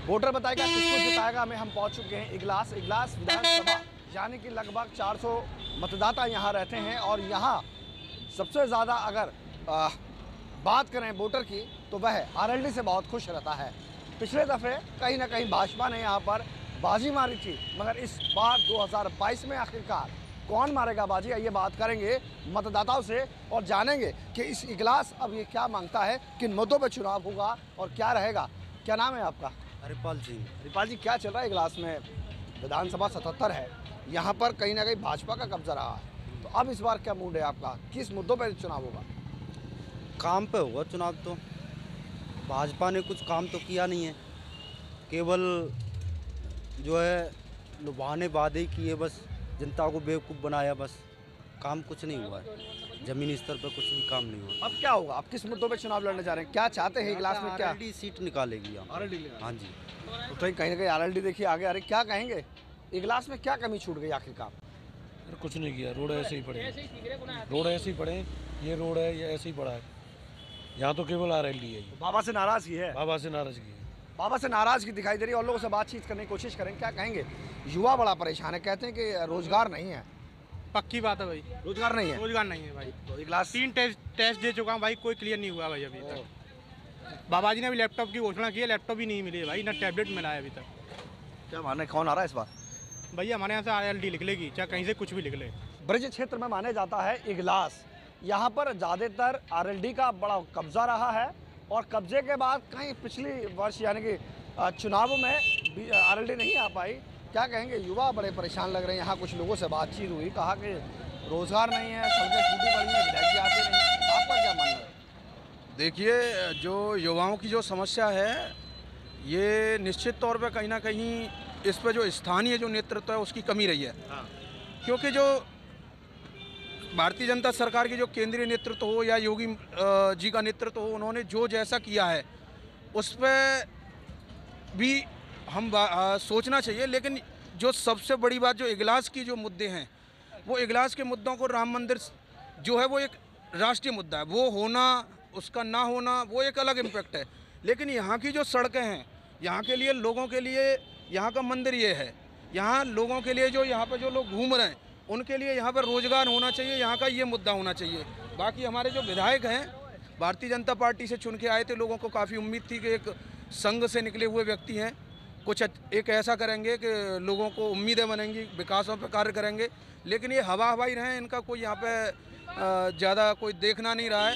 Voter बताएगा किसको जिताएगा में हम पहुंच चुके हैं इगलास विधानसभा, यानी कि लगभग 400 मतदाता यहां रहते हैं। और यहां सबसे ज़्यादा अगर बात करें वोटर की तो वह आरएलडी से बहुत खुश रहता है। पिछले दफ़े कहीं ना कहीं भाजपा ने यहाँ पर बाजी मारी थी, मगर इस बार 2022 में आखिरकार कौन मारेगा बाजी, ये बात करेंगे मतदाताओं से और जानेंगे कि इस इगलास अब ये क्या मांगता है, किन मुद्दों पर चुनाव होगा और क्या रहेगा। क्या नाम है आपका? हरिपाल सिंह। हरिपाल जी, क्या चल रहा है इगलास में? विधानसभा 77 है, यहाँ पर कहीं ना कहीं भाजपा का कब्जा रहा है, तो अब इस बार क्या मूड है आपका, किस मुद्दों पर चुनाव होगा? काम पे होगा चुनाव। तो भाजपा ने कुछ काम तो किया नहीं है, केवल जो है लुभाने वादे किए, बस जनता को बेवकूफ़ बनाया, बस काम कुछ नहीं हुआ है। ज़मीनी स्तर पर कुछ भी काम नहीं हुआ। अब क्या होगा, अब किस मुद्दों पे चुनाव लड़ने जा रहे हैं, क्या चाहते हैं इगलास में? क्या आरएलडी सीट निकालेगी आरएलडी? हाँ जी। तो कहीं ना कहीं आरएलडी देखिए आगे। अरे क्या कहेंगे, इगलास में क्या कमी छूट गई आखिरकार? कुछ नहीं किया, रोड ऐसे ही पड़े, रोड ऐसे ही पड़े, ये रोड है ये ऐसे ही पड़ा है, यहाँ तो केवल आरएलडी है। बाबा से नाराजगी है? बाबा से नाराजगी है। बाबा से नाराजगी दिखाई दे रही है और लोगों से बातचीत करने की कोशिश करें, क्या कहेंगे? युवा बड़ा परेशान है, कहते हैं कि रोजगार नहीं है। पक्की बात है भाई, रोजगार नहीं है? रोजगार नहीं है भाई। तो इगलास 3 टेस्ट दे चुका हूँ भाई, कोई क्लियर नहीं हुआ भाई अभी तक। बाबा जी ने भी लैपटॉप की घोषणा की है, लैपटॉप भी नहीं मिली है भाई, ना टैबलेट मिला है अभी तक। क्या माने, कौन आ रहा है इस बार? भैया हमारे यहाँ से आरएलडी लिख लेगी, चाहे कहीं से कुछ भी लिख ले। ब्रज क्षेत्र में माने जाता है इगलास, यहाँ पर ज़्यादातर आरएलडी का बड़ा कब्जा रहा है और कब्जे के बाद कहीं पिछली वर्ष यानी कि चुनावों में आरएलडी नहीं आ पाई। क्या कहेंगे, युवा बड़े परेशान लग रहे हैं। यहाँ कुछ लोगों से बातचीत हुई, कहा कि रोजगार नहीं है, सड़कें टूटी पड़ी हैं, विधायक जी आते नहीं। आपका क्या मानना है? देखिए, जो युवाओं की जो समस्या है, ये निश्चित तौर पे कहीं ना कहीं इस पर जो स्थानीय जो नेतृत्व है उसकी कमी रही है। क्योंकि जो भारतीय जनता सरकार की जो केंद्रीय नेतृत्व हो या योगी जी का नेतृत्व हो, उन्होंने जो जैसा किया है उस पर भी हम सोचना चाहिए। लेकिन जो सबसे बड़ी बात, जो इगलास की जो मुद्दे हैं, वो इगलास के मुद्दों को, राम मंदिर जो है वो एक राष्ट्रीय मुद्दा है, वो होना उसका ना होना वो एक अलग इम्पैक्ट है। लेकिन यहाँ की जो सड़कें हैं, यहाँ के लिए, लोगों के लिए, यहाँ का मंदिर ये है, यहाँ लोगों के लिए जो यहाँ पर जो लोग घूम रहे हैं उनके लिए यहाँ पर रोजगार होना चाहिए, यहाँ का ये मुद्दा होना चाहिए। बाकी हमारे जो विधायक हैं, भारतीय जनता पार्टी से चुन के आए थे, लोगों को काफ़ी उम्मीद थी कि एक संघ से निकले हुए व्यक्ति हैं, कुछ एक ऐसा करेंगे कि लोगों को उम्मीदें बनेंगी, विकासों पर कार्य करेंगे। लेकिन ये हवा हवाई रहे, इनका कोई यहाँ पे ज़्यादा कोई देखना नहीं रहा है।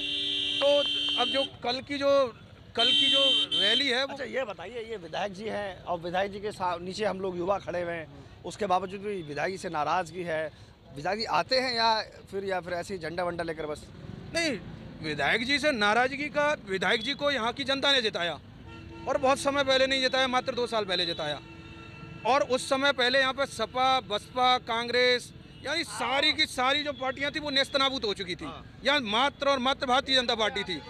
तो अब जो कल की जो रैली है वो... अच्छा ये बताइए, ये विधायक जी हैं और विधायक जी के नीचे हम लोग युवा खड़े हुए हैं, उसके बावजूद भी विधायक जी से नाराज़गी है। विधायक जी आते हैं या फिर ऐसे ही झंडा वंडा लेकर बस? नहीं, विधायक जी से नाराज़गी का, विधायक जी को यहाँ की जनता ने जिताया और बहुत समय पहले नहीं जिताया, मात्र 2 साल पहले जिताया। और उस समय पहले यहाँ पर सपा, बसपा, कांग्रेस, यानी सारी की सारी जो पार्टियाँ थी वो नेस्तनाबूद हो चुकी थी। यहाँ मात्र और मात्र भारतीय जनता पार्टी थी।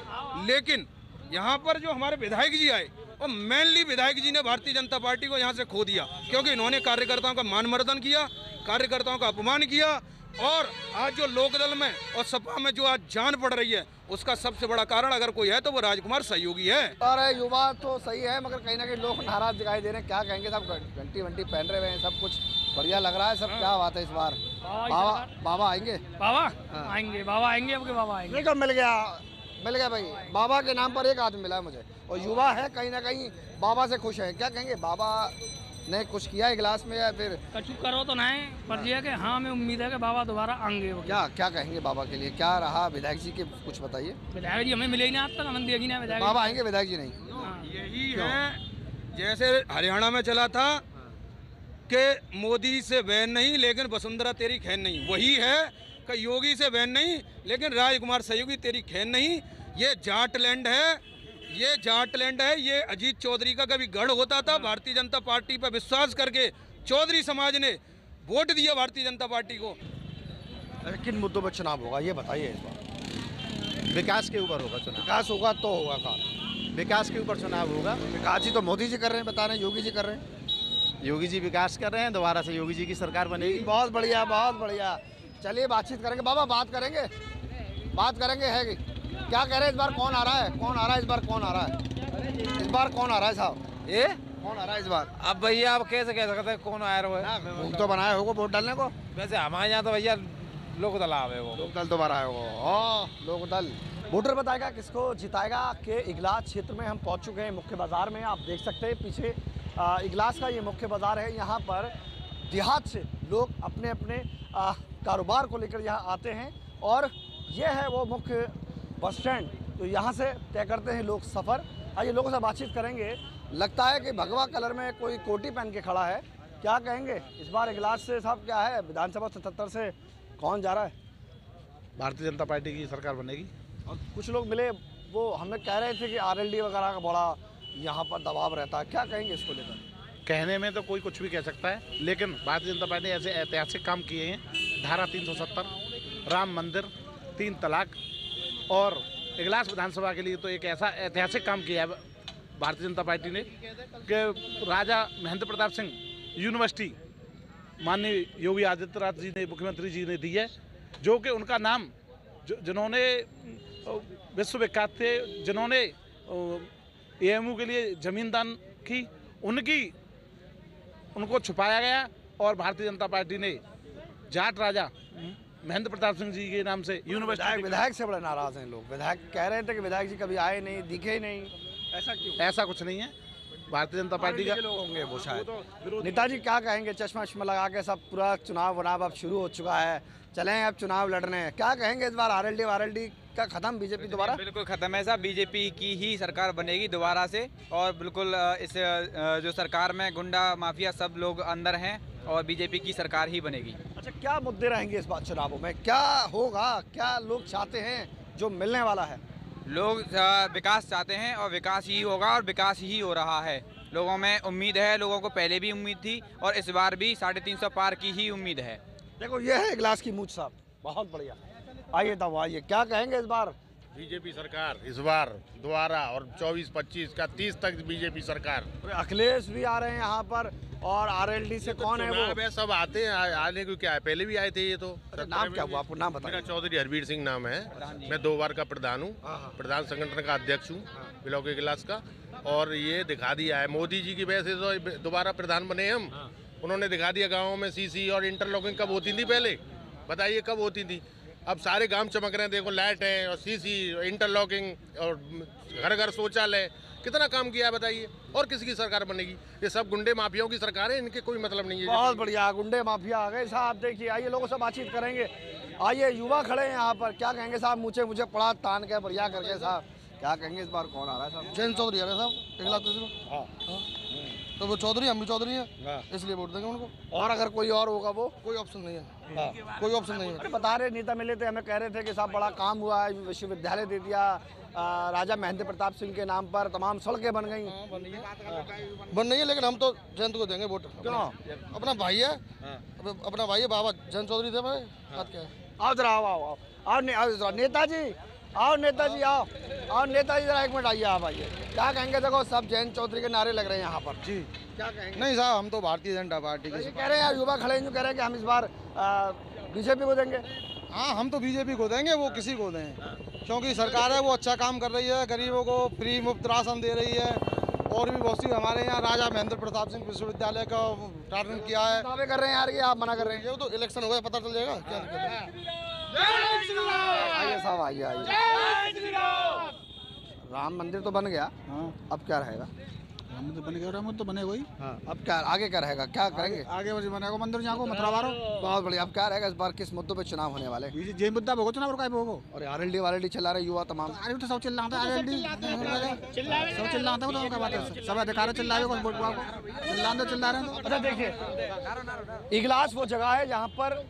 लेकिन यहाँ पर जो हमारे विधायक जी आए, और मेनली विधायक जी ने भारतीय जनता पार्टी को यहाँ से खो दिया, क्योंकि इन्होंने कार्यकर्ताओं का मान-मर्दन किया, कार्यकर्ताओं का अपमान किया। और आज जो लोकदल में और सपा में जो आज जान पड़ रही है, उसका सबसे बड़ा कारण अगर कोई है तो वो राजकुमार सहयोगी है। और युवा तो सही है, मगर कहीं ना कहीं लोग नाराज दिखाई दे रहे हैं। क्या कहेंगे, सब घंटी वंटी पहन रहे हैं, सब कुछ बढ़िया लग रहा है सब। क्या बात है इस बार? बाबा आएंगे? बाबा आएंगे, बाबा आएंगे, अब के बाबा आएंगे। देखो मिल गया भाई, बाबा के नाम पर एक आदमी मिला है मुझे, और युवा है, कहीं ना कहीं बाबा से खुश है। क्या कहेंगे, बाबा ने कुछ किया इगलास में या फिर कछु करो तो नहीं, पर ये कि हाँ, हमें उम्मीद है कि बाबा दोबारा आएंगे। क्या कहेंगे बाबा के लिए, क्या रहा विधायक जी के, कुछ बताइए। विधायक जी हमें मिले ही नहीं आज तक, हमें देखी नहीं विधायक। बाबा आएंगे, विधायक जी नहीं? यही है, जैसे हरियाणा में चला था कि मोदी से बहन नहीं लेकिन वसुंधरा तेरी खैन नहीं, वही है कि योगी से बहन नहीं लेकिन राजकुमार सहयोगी तेरी खैन नहीं। ये जाटलैंड है, ये जाटलैंड है। ये अजीत चौधरी का कभी गढ़ होता था। भारतीय जनता पार्टी पर विश्वास करके चौधरी समाज ने वोट दिया भारतीय जनता पार्टी को। किन मुद्दों पर चुनाव होगा ये बताइए इस बार? विकास के ऊपर होगा चुनाव। विकास होगा तो होगा काम, विकास के ऊपर चुनाव होगा। विकास जी तो मोदी जी कर रहे हैं, बता रहे हैं, योगी जी कर रहे हैं। योगी जी विकास कर रहे हैं, दोबारा से योगी जी की सरकार बनेगी। बहुत बढ़िया, बहुत बढ़िया। चलिए बातचीत करेंगे। बाबा बात करेंगे है कि क्या कह रहे हैं इस बार कौन आ रहा है? इस बार कौन आ रहा है साहब? कौन आ रहा है इस बार? अब भैया आप कैसे कह सकते हैं कौन आया है? मुंह तो बनाए होगा वोट डालने को। वैसे हमारे यहाँ तो भैया लोक दलाव है वो। लोकदल तो बनाए होगा। लोकदल। वोटर बताएगा किसको जिताएगा के इगलास क्षेत्र में हम पहुंच चुके हैं। मुख्य बाजार में आप देख सकते हैं पीछे इगलास का ये मुख्य बाजार है। यहाँ पर देहात से लोग अपने अपने कारोबार को लेकर यहाँ आते हैं और ये है वो मुख्य बस स्टैंड। तो यहाँ से तय करते हैं लोग सफ़र। आइए लोगों से बातचीत करेंगे। लगता है कि भगवा कलर में कोई कोटी पहन के खड़ा है। क्या कहेंगे इस बार इगलास से साहब? क्या है विधानसभा 77 से कौन जा रहा है? भारतीय जनता पार्टी की सरकार बनेगी। और कुछ लोग मिले वो हमें कह रहे थे कि RLD वगैरह का बड़ा यहाँ पर दबाव रहता है। क्या कहेंगे इसको लेकर? कहने में तो कोई कुछ भी कह सकता है, लेकिन भारतीय जनता पार्टी ने ऐसे ऐतिहासिक काम किए हैं। धारा 370, राम मंदिर, 3 तलाक और इगलास विधानसभा के लिए तो एक ऐसा ऐतिहासिक काम किया है भारतीय जनता पार्टी ने कि राजा महेंद्र प्रताप सिंह यूनिवर्सिटी माननीय योगी आदित्यनाथ जी ने, मुख्यमंत्री जी ने दी है, जो कि उनका नाम जिन्होंने विश्वविख्यात थे, जिन्होंने AMU के लिए जमीन दान की, उनको छुपाया गया और भारतीय जनता पार्टी ने जाट राजा महेंद्र प्रताप सिंह जी के नाम से यूनिवर्सिटी। विधायक से बड़े नाराज हैं लोग। विधायक कह रहे थे कि विधायक जी कभी आए नहीं, दिखे ही नहीं। ऐसा क्यों? ऐसा कुछ नहीं है। भारतीय जनता पार्टी का लोग होंगे वो शायद। नेताजी क्या कहेंगे? चश्मा वश्मा लगा के सब पूरा चुनाव अब शुरू हो चुका है, चलें अब चुनाव लड़ने। क्या कहेंगे इस बार? RLD का खत्म, बीजेपी दोबारा? बिल्कुल खत्म है साहब। बीजेपी की ही सरकार बनेगी दोबारा से। और बिल्कुल इस जो सरकार में गुंडा माफिया सब लोग अंदर हैं और बीजेपी की सरकार ही बनेगी। अच्छा, क्या मुद्दे रहेंगे इस बार चुनावों में? क्या होगा? क्या लोग चाहते हैं जो मिलने वाला है? लोग विकास चाहते हैं और विकास ही होगा और विकास ही हो रहा है। लोगों में उम्मीद है, लोगों को पहले भी उम्मीद थी और इस बार भी 350 पार की ही उम्मीद है। देखो ये है इगलास की मूंछ साहब, बहुत बढ़िया। आइए तब आइए, क्या कहेंगे इस बार? बीजेपी सरकार इस बार दोबारा, और 24-25 का 30 तक बीजेपी सरकार। अखिलेश भी आ रहे हैं यहाँ पर और RLD से कौन है वो? सब आते हैं, आने को क्या है, पहले भी आए थे ये तो। नाम क्या हुआ? आपको नाम बताइए। मेरा चौधरी हरबीर सिंह नाम है। मैं 2 बार का प्रधान हूँ, प्रधान संगठन का अध्यक्ष हूँ ब्लॉक इगलास का। और ये दिखा दिया है मोदी जी की वजह से तो दोबारा प्रधान बने हम। उन्होंने दिखा दिया गाँव में CC और इंटरलॉकिंग कब होती थी पहले, बताइए कब होती थी? अब सारे गांव चमक रहे हैं। देखो लाइट है और CC, इंटरलॉकिंग और घर घर शौचालय, कितना काम किया है बताइए। और किसी की सरकार बनेगी? ये सब गुंडे माफियाओं की सरकार है, इनके कोई मतलब नहीं है। बहुत बढ़िया, गुंडे माफिया आ गए साहब। देखिए आइए लोगों से बातचीत करेंगे। आइए युवा खड़े हैं यहाँ पर। क्या कहेंगे साहब? मुझे पड़ा तान के बढ़िया करके साहब, क्या कहेंगे इस बार कौन आ रहा है साहब? जयंत चौधरी आ रहे हैं साहब इगलास। तो वो चौधरी, हम भी चौधरी हैं, इसलिए वोट देंगे उनको। और अगर कोई और होगा वो? कोई ऑप्शन नहीं है। कोई ऑप्शन नहीं है। बता रहे नेता मिले थे, हमें कह रहे थे कि साहब बड़ा काम हुआ है, विश्वविद्यालय दे दिया राजा महेंद्र प्रताप सिंह के नाम पर, तमाम सड़कें बन गई। बन नहीं है, लेकिन हम तो जयंत को देंगे वोट। क्यों? अपना भाई है, अपना भाई है बाबा जयंत चौधरी थे भाई। बात क्या है? आओ जरा, आओ नेताजी, आओ नेताजी, आओ नेताजी, जरा 1 मिनट आइए आप। आइए, क्या कहेंगे? देखो सब जयंत चौधरी के नारे लग रहे हैं यहाँ पर जी। क्या कहेंगे? नहीं साहब, हम तो भारतीय जनता पार्टी के कह रहे हैं, युवा खड़े जो कह रहे हैं कि हम इस बार बीजेपी को देंगे। हाँ, हम तो बीजेपी को देंगे, वो किसी को दें, क्योंकि सरकार है वो अच्छा काम कर रही है, गरीबों को फ्री मुफ्त राशन दे रही है। और भी बहुत सी हमारे यहाँ राजा महेंद्र प्रताप सिंह विश्वविद्यालय का उद्घाटन किया है। दावे कर रहे हैं यार कि आप मना कर रहे हैं। ये तो इलेक्शन हो गया, पता चल जाएगा क्या दिक्कत है। आइए साहब, आइए। राम मंदिर तो बन गया, अब क्या रहेगा? राम मंदिर बन गया, राम मंदिर तो बनेगा ही। अब क्या आगे क्या रहेगा? क्या करेंगे आगे बनेगा मंदिर यहाँ को मतरावारो। बहुत बढ़िया। अब क्या रहेगा इस बार? किस मुद्दों पे चुनाव होने वाले? जे मुद्दा होगा चुनाव का होगा। और RLD चला रहे युवा तमाम। अरे तो सब चिल्ला रहा है, सब चिल्ला रहा है, क्या बात है? सब अधिकार चिल्ला रहे हैं। अच्छा देखिए, इगलास वो जगह है जहाँ पर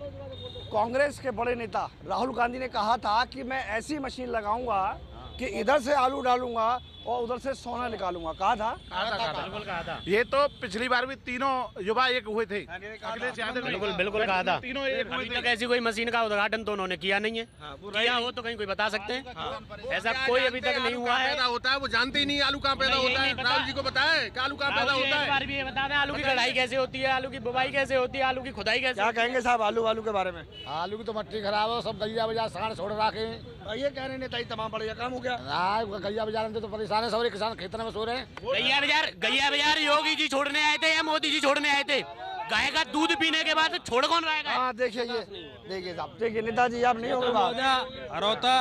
कांग्रेस के बड़े नेता राहुल गांधी ने कहा था कि मैं ऐसी मशीन लगाऊंगा कि इधर से आलू डालूंगा और उधर से सोना निकालूंगा। कहा था। ये तो पिछली बार भी तीनों युवा एक हुए थे। अखिलेश यादव बिल्कुल कहा था। तीनों एक हुए अभी थे। तक ऐसी कोई मशीन का उद्घाटन तो उन्होंने किया नहीं है। किया हो तो कहीं कोई बता सकते हैं? ऐसा कोई अभी तक नहीं हुआ है। पैदा होता है वो जानते ही नहीं आलू कहाँ पैदा होता है। राहुल जी को बताएं कि आलू कहाँ पैदा होता है। बार भी ये बता दें, आलू की कढ़ाई कैसे होती है, आलू की बुवाई कैसे होती है, आलू की खुदाई कैसे? क्या कहेंगे साहब आलू के बारे में? आलू की तो मट्टी खराब है, सब गलिया बजा साड़ छोड़ रखे। ये कह रहे नेता तमाम बढ़िया काम हो गया। क्या? गैया बाजार में तो परेशान है, सारे किसान खेतों में सो रहे हैं। गैया बाजार योगी जी छोड़ने आए थे या मोदी जी छोड़ने आए थे? गाय का दूध पीने के बाद छोड़ कौन रहेगा? हाँ देखिए ये, देखिए साहब, देखिए नेताजी आप नहीं होंगे बात। हरौता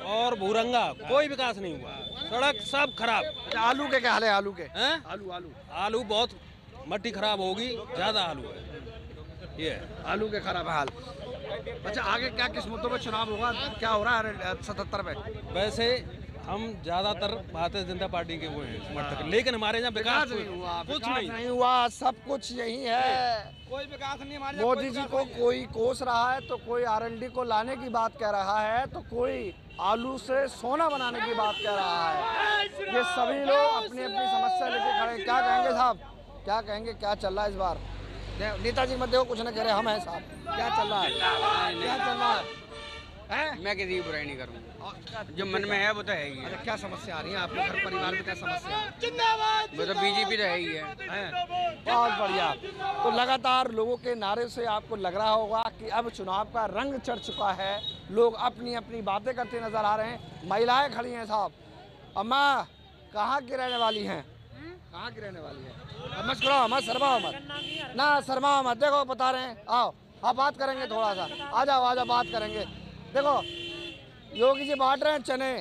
और भूरंगा कोई विकास नहीं हुआ, सड़क सब खराब। अच्छा, आलू के क्या हाल है? आलू के आलू बहुत मट्टी खराब होगी, ज्यादा आलू है, ये आलू के खराब हाल। अच्छा, आगे क्या किस मुद्दों पर चुनाव होगा, क्या हो रहा है 77 में? वैसे हम ज्यादातर भारतीय जनता पार्टी के वो हैं समर्थक, लेकिन हमारे यहाँ विकास कुछ नहीं हुआ, सब कुछ यही है, कोई विकास नहीं हमारे। मोदी जी को कोई कोस रहा है तो कोई आरएनडी को लाने की बात कह रहा है, तो कोई आलू से सोना बनाने की बात कह रहा है। ये सभी लोग अपनी अपनी समस्या लेके खड़े। क्या कहेंगे साहब, क्या कहेंगे, क्या चल रहा है इस बार? नेताजी मत देखो, कुछ न कह रहे, हम हैं साहब। क्या चल रहा है, क्या चल रहा है? मैं किसी की बुराई नहीं करूँगा, जो मन में है वो तो है ही है। अच्छा, क्या समस्या आ रही है आपके घर परिवार में, क्या समस्या है? वो तो बीजेपी तो है ही है। बहुत बढ़िया। तो लगातार लोगों के नारे से आपको लग रहा होगा कि अब चुनाव का रंग चढ़ चुका है, लोग अपनी अपनी बातें करते नजर आ रहे हैं। महिलाएं खड़ी हैं साहब। अम्मा कहाँ की रहने वाली हैं? कहाँ की रहने वाली है? मत करो, मत शर्माओ मत, ना शर्माओ मत। देखो बता रहे हैं, आओ आप बात करेंगे, थोड़ा सा आ जाओ बात करेंगे। देखो योगी जी बांट रहे हैं चने,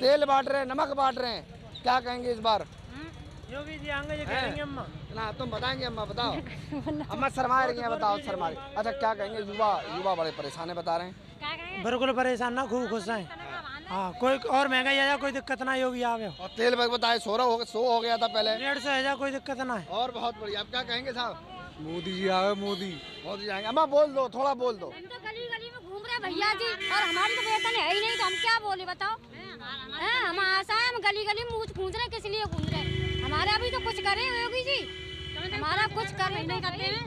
तेल बांट रहे हैं, नमक बांट रहे हैं, क्या कहेंगे इस बार? योगी जी आएंगे ये कहेंगे अम्मा ना, तुम बताएंगे अम्मा, बताओ। अम्मा शर्मा रही हैं, बताओ शर्मा रही। अच्छा, क्या कहेंगे? युवा बड़े परेशान है बता रहे हैं। बिल्कुल परेशान ना, खूब खुश हैं। हाँ, कोई और महंगाई आ जाए कोई दिक्कत ना, योगी आ गए। और तेल बताए 100 हो गया था पहले, 150 आ जाए कोई दिक्कत ना है। और बहुत बढ़िया। आप क्या कहेंगे साहब? मोदी जी आ गए, मोदी आएंगे। अम्मा बोल दो, थोड़ा बोल दो। हम तो गली गली में घूम रहे भैया जी, और हमारी तो वेतन है ही नहीं, तो हम क्या बोले बताओ? हम आशा है, हम गली गली में पूछ रहे, किस लिए घूम रहे? हमारा भी तो कुछ करे योगी जी, हमारा कुछ कर नहीं करते हैं।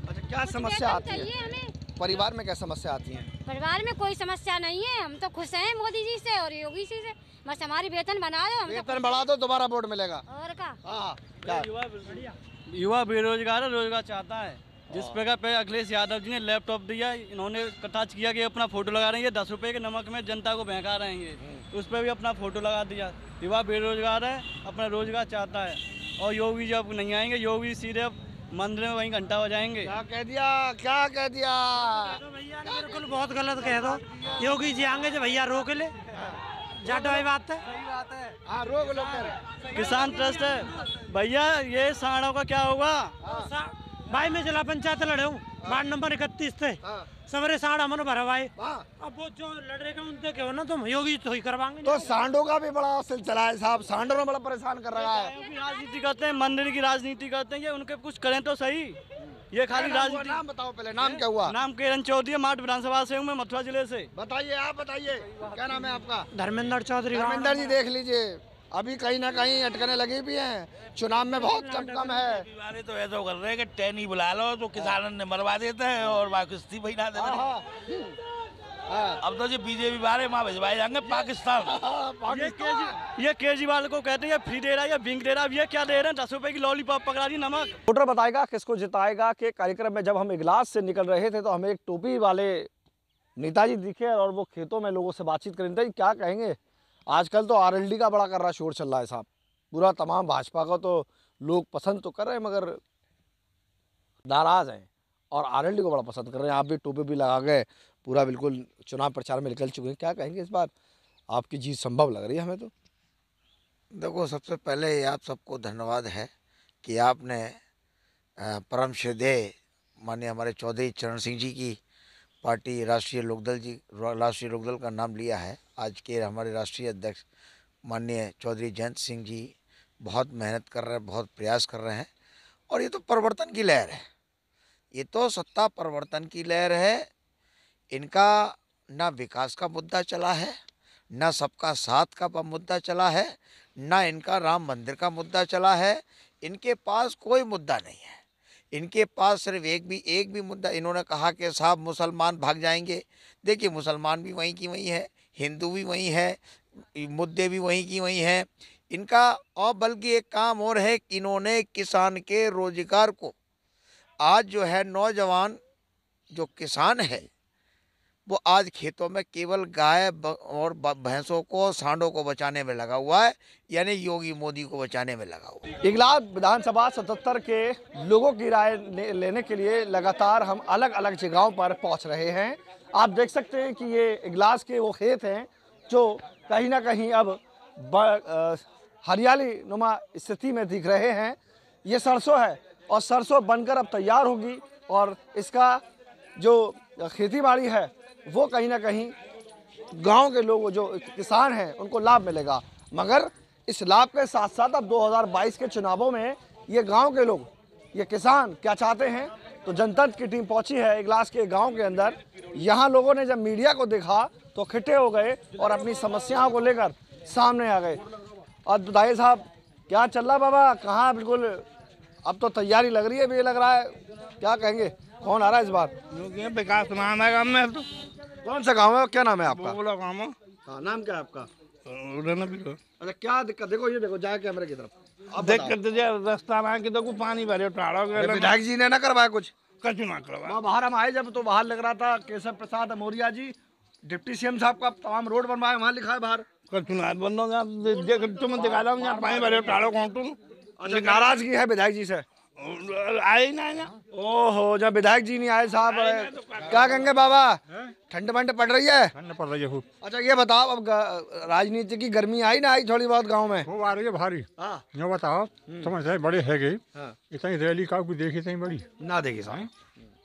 अच्छा, क्या समस्या आती है हमें? परिवार में क्या समस्या आती है? परिवार में कोई समस्या नहीं है, हम तो खुश हैं मोदी जी से और योगी जी से। बस हमारी वेतन बना दो, वेतन बढ़ा दो, दोबारा वोट मिलेगा। और क्या? युवा बेरोजगार है, रोजगार चाहता है। जिस प्रकार पे अखिलेश यादव जी ने लैपटॉप दिया, इन्होंने कटाच किया कि अपना फोटो लगा रहे हैं, 10 रुपए के नमक में जनता को बहका रहे हैं, उस पर भी अपना फोटो लगा दिया। युवा बेरोजगार है, अपना रोजगार चाहता है। और योगी जी अब नहीं आएंगे, योगी सीधे अब मंदिर में वहीं घंटा बजाएंगे। क्या कह दिया, क्या कह दिया? भैया ने बिल्कुल बहुत गलत कह दो। योगी जी आएंगे जो भैया रोक ले, जाटो भाई बात है। सही बात है, हाँ रोक लो। किसान ट्रस्ट है भैया, ये साड़ों का क्या होगा? भाई मैं जिला पंचायत लड़े हूँ, वार्ड नंबर 31 थे, सवेरे साढ़ा मन भरा भाई। अब वो जो लड़ रहे उनसे क्यों ना तुम योगी तो ही करवाएंगे। तो सांडों का भी बड़ा सिलसिला है साहब, सांडों में बड़ा परेशान कर रहा है। राजनीति करते हैं, मंदिर की राजनीति करते हैं, ये उनके कुछ करें तो सही। ये खाली राजनीति। नाम बताओ पहले, नाम क्या हुआ? नाम किरण चौधरी, माठ विधानसभा से हूँ मैं, मथुरा जिले से। बताइए, आप बताइए क्या नाम है आपका? धर्मेंद्र चौधरी। धर्मेंद्र जी देख लीजिए, अभी कहीं ना कहीं अटकने लगी भी हैं, चुनाव में बहुत कम है। वाले तो ऐसा कर रहे हैं कि टैनी बुला लो तो किसानों ने मरवा देते हैं और किस्ती भी ना देते। अब तो जो बीजेपी वाले वहाँ भिजवाए जाएंगे पाकिस्तान। ये केजरीवाल को कहते हैं फ्री दे रहा है या बिंग दे रहा है, ये क्या दे रहे हैं? 10 रुपए की लॉलीपॉप पकड़ा दी, नमक। वोटर बताएगा किसको जिताएगा के कार्यक्रम में जब हम इगलास से निकल रहे थे तो हमें एक टोपी वाले नेताजी दिखे और वो खेतों में लोगों से बातचीत कर रहे थे। क्या कहेंगे? आजकल तो आरएलडी का बड़ा कर रहा शोर चल रहा है साहब, पूरा तमाम भाजपा को तो लोग पसंद तो कर रहे हैं मगर नाराज़ हैं, और आरएलडी को बड़ा पसंद कर रहे हैं। आप भी टोपी भी लगा गए, पूरा बिल्कुल चुनाव प्रचार में निकल चुके हैं। क्या कहेंगे इस बार? आपकी जीत संभव लग रही है हमें तो। देखो, सबसे पहले आप सबको धन्यवाद है कि आपने परम श्रद्धेय माननीय हमारे चौधरी चरण सिंह जी की पार्टी राष्ट्रीय लोकदल का नाम लिया है। आज के हमारे राष्ट्रीय अध्यक्ष माननीय चौधरी जयंत सिंह जी बहुत मेहनत कर रहे हैं, बहुत प्रयास कर रहे हैं, और ये तो परिवर्तन की लहर है, ये तो सत्ता परिवर्तन की लहर है। इनका ना विकास का मुद्दा चला है, ना सबका साथ का मुद्दा चला है, ना इनका राम मंदिर का मुद्दा चला है। इनके पास कोई मुद्दा नहीं है, इनके पास सिर्फ एक भी मुद्दा। इन्होंने कहा कि साहब मुसलमान भाग जाएंगे। देखिए, मुसलमान भी वहीं की वहीं है, हिंदू भी वहीं है, मुद्दे भी वहीं की वहीं हैं इनका। और बल्कि एक काम और है कि इन्होंने किसान के रोजगार को, आज जो है नौजवान जो किसान है वो आज खेतों में केवल गाय और भैंसों को, सांडों को बचाने में लगा हुआ है, यानी योगी मोदी को बचाने में लगा हुआ है। इगलास विधानसभा 77 के लोगों की राय लेने के लिए लगातार हम अलग अलग जगहों पर पहुंच रहे हैं। आप देख सकते हैं कि ये इगलास के वो खेत हैं जो कहीं ना कहीं अब हरियाली नुमा स्थिति में दिख रहे हैं। ये सरसों है और सरसों बनकर अब तैयार होगी और इसका जो खेती बाड़ी है वो कहीं ना कहीं गांव के लोग जो किसान हैं उनको लाभ मिलेगा। मगर इस लाभ के साथ साथ अब 2022 के चुनावों में ये गांव के लोग, ये किसान क्या चाहते हैं, तो जनतंत्र की टीम पहुंची है इगलास के गांव के अंदर। यहां लोगों ने जब मीडिया को देखा तो इकट्ठे हो गए और अपनी समस्याओं को लेकर सामने आ गए। और दुधाई साहब क्या चल रहा बाबा, कहाँ बिल्कुल अब तो तैयारी लग रही है, भी लग रहा है, क्या कहेंगे कौन आ रहा है इस बार? विकास नाम है गाँव में। तो कौन सा गांव है, क्या नाम है आपका? बोला गाँव है। हाँ, नाम क्या है आपका? अच्छा, क्या दिक्कत, देखो ये देखो जाए कैमरे की तरफ, दिक्कत रास्ता ना कि तो पानी भरे टाड़ा विधायक जी ने ना करवाया कुछ ना करवाया। बाहर हम आए जब तो बाहर लग रहा था केशव प्रसाद मौर्य जी डिप्टी सीएम साहब का तमाम रोड बनवाए, वहाँ लिखा है बाहर बंद हो गया। तुम्हें दिखा रहा हूँ पानी भरे टाड़ो कौन। अच्छा, नाराजगी है विधायक जी से? आए ना ओहो, जब विधायक जी नहीं आए साहब, क्या कहेंगे बाबा, ठंड ठंड पड़ रही है? ठंड पड़ रही है। अच्छा ये बताओ, अब राजनीति की गर्मी आई ना आई थोड़ी बहुत गांव में? वो आ रही है भारी। ये बताओ समझ बड़े है गई इतनी रैली का कोई देखी इतनी बड़ी ना देखी साहब,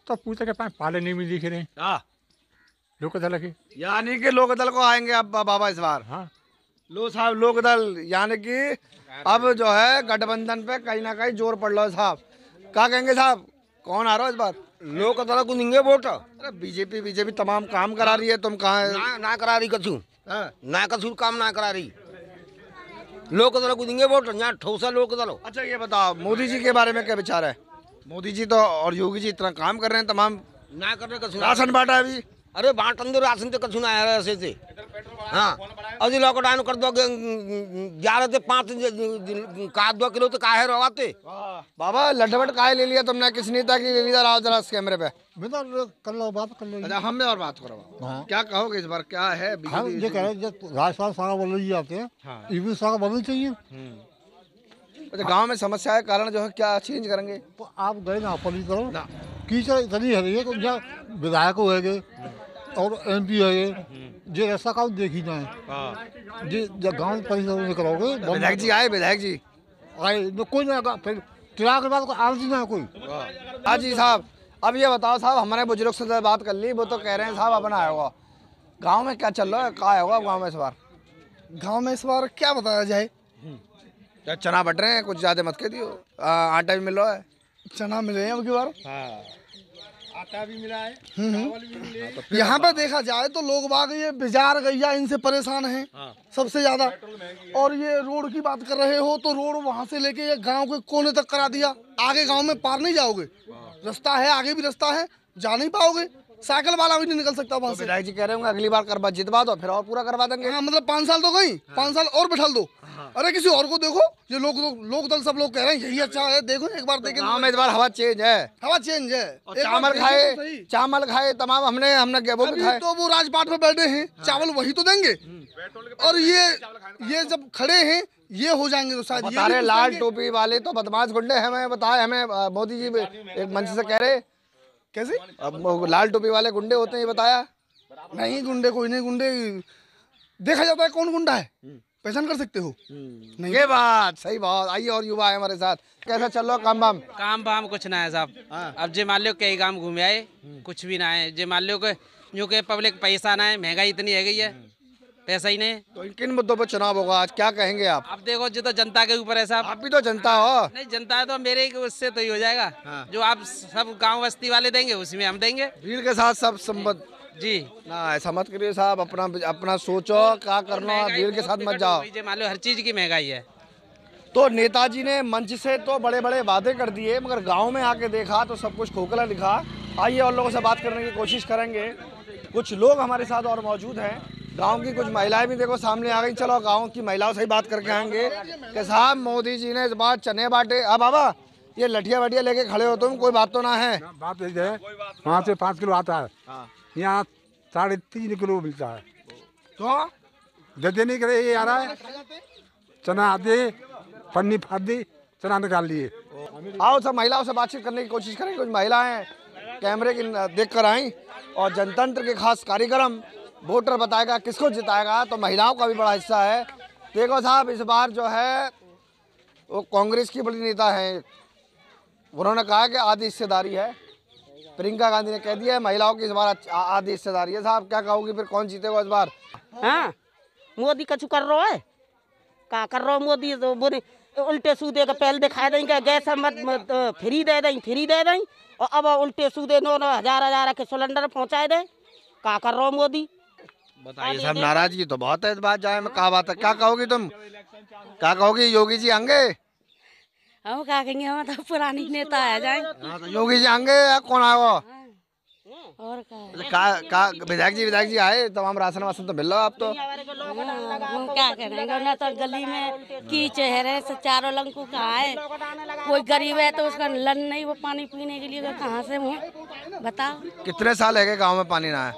तो पूछे के पाले नहीं भी दिख रहे लोक दल के, यानी कि लोक दल को आएंगे अब बाबा इस बार? हाँ लो साहब, लोक दल यानी कि अब जो है गठबंधन पे कहीं ना कहीं जोर पड़ रहा है साहब। क्या कहेंगे साहब, कौन आ रहा है इस बार? लोक दल को देंगे वोट। अरे बीजेपी तमाम काम करा रही है, तुम कहाँ ना करा रही कछु, ना कछु काम ना करा रही। लोक दल को देंगे वोट, यहाँ ठोसा लोक दल। अच्छा ये बताओ, मोदी जी के बारे में क्या विचार है? मोदी जी तो और योगी जी इतना काम कर रहे हैं, तमाम ना कर रहे कछु, राशन बांटा है अभी। अरे बांटन दो राशन तो कछु ना आया ऐसे से। हाँ, अभी लॉकडाउन कर दो 11 से 5 का 2 किलो तो काहे रवाते। बाबा लटवट काहे ले लिया तुमने, किस नेता की ले लिया? आओ जरा इस कैमरे पे कर लो बात कर लो। अच्छा, हम में और बात करो। हाँ। क्या कहोगे इस बार, क्या है? ये कह रहे राजपाल सारा बोल रही आते हैं, ये भी सारा बोलना चाहिए। अच्छा, गांव में समस्या है, कारण जो है क्या चेंज करेंगे? तो आप गए ना अपनी करो ना, कीचड़ इतनी है विधायक हो और MP है, जो ऐसा काम देखी जाए जी गाँव परिसर में करोगे। विधायक जी आए, विधायक जी आए तो कोई ना, फिर चुनाव के बाद आलसी ना कोई। हाँ जी साहब, अब ये बताओ साहब, हमारे बुजुर्ग से बात कर ली, वो तो कह रहे हैं साहब अपना होगा। गांव में क्या चल रहा है, क्या होगा गांव में इस बार? गांव में इस बार क्या बताया जाए, चना बट रहे हैं, कुछ ज्यादा मत कह दियो, आटा भी मिल रहा है। चना मिले हैं अब की बार, आटा भी मिला है, यहाँ पे देखा जाए तो लोग बाग ये बाजार गैया इनसे परेशान हैं सबसे ज्यादा। और ये रोड की बात कर रहे हो तो रोड वहाँ से लेके ये गांव के कोने तक करा दिया, आगे गांव में पार नहीं जाओगे, रास्ता है आगे भी रास्ता है, जा नहीं पाओगे, साइकिल वाला भी नहीं निकल सकता वहाँ से। विधायक जी कह रहे होंगे अगली बार करवा जितवा दो, फिर और पूरा करवा देंगे। हाँ, मतलब 5 साल तो गई, 5 साल और बैठा दो। अरे किसी और को देखो, ये लोक दल सब लोग कह रहे हैं यही अच्छा है, देखो एक बार देखें। गाँव में इस बार हवा चेंज है, हवा चेंज है। चावल खाए तमाम, हमने वो भी खाए। तो वो राजपाट में बैठे हैं, चावल वही तो देंगे। और ये जब खड़े हैं ये हो जाएंगे तो शायद ये लाल टोपी वाले तो बदमाश गुंडे हमें बताए, हमें मोदी जी एक मंच से कह रहे। कैसे? अब लाल टोपी वाले गुंडे होते हैं, ये बताया नहीं? गुंडे कोई नहीं, गुंडे देखा जाता है कौन गुंडा है, पहचान कर सकते हो? नहीं। ये बात सही, बात। आइए और युवा है हमारे साथ, कैसा चल रहा काम बाम कुछ ना है साहब। अब जे मान लो कई काम घूमे आए, कुछ भी ना है। जे मान लो जो कि पब्लिक पैसा ना है, महंगाई इतनी है गई है, पैसा ही नहीं। तो किन मुद्दों पर चुनाव होगा आज, क्या कहेंगे आप? अब देखो जो तो जनता के ऊपर है साहब। आप भी तो जनता हो। नहीं, जनता है तो मेरे उससे तो ही हो जाएगा। हाँ। जो आप सब गांव बस्ती वाले देंगे उसी में हम देंगे, भीड़ के साथ सब संबंध जी ना। ऐसा मत करिए साहब, अपना सोचो क्या करना, भीड़ के साथ मत जाओ। मान लो हर चीज की महंगाई है। तो नेताजी ने मंच से तो बड़े बड़े वादे कर दिए, मगर गांव में आके देखा तो सब कुछ खोखला लिखा। आइए और लोगों से बात करने की कोशिश करेंगे। कुछ लोग हमारे साथ और मौजूद हैं, गांव की कुछ महिलाएं भी देखो सामने आ गई। चलो गांव की महिलाओं से ही बात करके आएंगे कि साहब मोदी जी ने इस बार चने बांटे। अब बाबा ये लठिया वठिया लेके खड़े हो तुम, कोई बात तो ना है? बात है, वहाँ से 5 किलो आता है, यहाँ 3.5 किलो मिलता है। तो दे देने के लिए ये आ रहा है, चना आते पन्नी फाड़ दी, चना निकाल लिए। आओ सब महिलाओं से बातचीत करने की कोशिश करेंगे। कुछ महिलाएं कैमरे की देख कर आई और जनतंत्र के खास कार्यक्रम वोटर बताएगा किसको जिताएगा, तो महिलाओं का भी बड़ा हिस्सा है। देखो साहब, इस बार जो है वो कांग्रेस की बड़ी नेता है, उन्होंने कहा कि आधी हिस्सेदारी है। प्रियंका गांधी ने कह दिया है महिलाओं की इस बार आधी हिस्सेदारी है। साहब क्या कहोगी, फिर कौन जीतेगा इस बार? हाँ, मोदी कछु कर रहा है, क्या कर रहा है मोदी? तो बोले उल्टे सूदे का पहले दिखा देंगे, गैस मत फ्री दे दें, और अब उल्टे सूदे 9,000 के सिलेंडर पहुँचाए दे। क्या कर रहा है मोदी? बताइए साहब, नाराजगी तो बहुत है इस बात जाए में, क्या बात है, क्या कहोगी तुम? क्या कहोगी, योगी जी आएंगे? हम क्या कहेंगे, हम तो पुरानी नेता है जाए। तो योगी जी आएंगे या कौन आए वो? और क्या विधायक जी आए, तमाम राशन वासन तो मिल रहा है आप तो? हम क्या करेंगे ना, तो गली में कीच है, चारों लंकू कहाँ है, कोई गरीब है तो उसका लन नहीं, वो पानी पीने के लिए कहाँ से हो बताओ। कितने साल है गाँव में पानी ना है?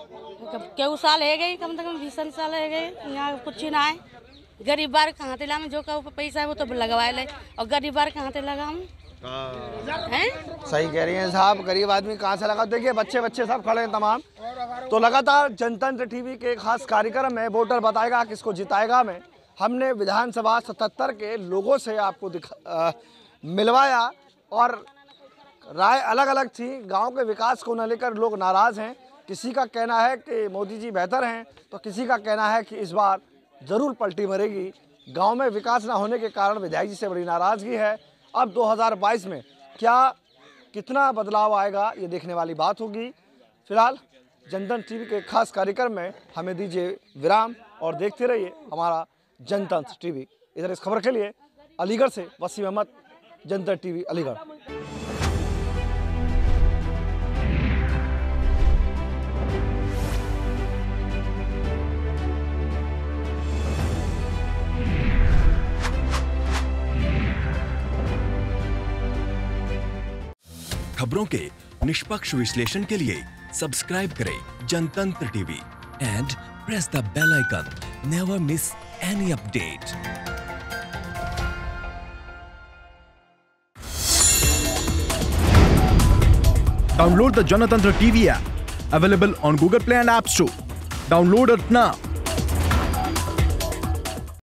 क्यों साल है गई, कम से कम 20 साल है गए, यहाँ कुछ ही ना है। गरीब बार कहाँ से लाम, जो का पैसा है वो तो लगवा ले, और गरीब बार कहाँ से लगाऊं? सही कह रही हैं साहब, गरीब आदमी कहाँ से लगा? देखिए बच्चे सब खड़े हैं तमाम। तो लगातार जनतंत्र टीवी के खास कार्यक्रम में वोटर बताएगा किसको जिताएगा में हमने विधानसभा 77 के लोगों से आपको मिलवाया, और राय अलग अलग थी। गांव के विकास को न लेकर लोग नाराज़ हैं। किसी का कहना है कि मोदी जी बेहतर हैं, तो किसी का कहना है कि इस बार ज़रूर पलटी मरेगी। गांव में विकास न होने के कारण विधायक जी से बड़ी नाराज़गी है। अब 2022 में कितना बदलाव आएगा, ये देखने वाली बात होगी। फिलहाल जनतंत्र टीवी के खास कार्यक्रम में हमें दीजिए विराम और देखते रहिए हमारा जनतंत्र टीवी। इधर इस खबर के लिए अलीगढ़ से वसीम अहमद, जनतंत्र टीवी अलीगढ़। खबरों के निष्पक्ष विश्लेषण के लिए सब्सक्राइब करें Janatantra TV and press the bell icon. Never miss any update. Download the Janatantra TV app, available on Google Play and App Store. Download it now.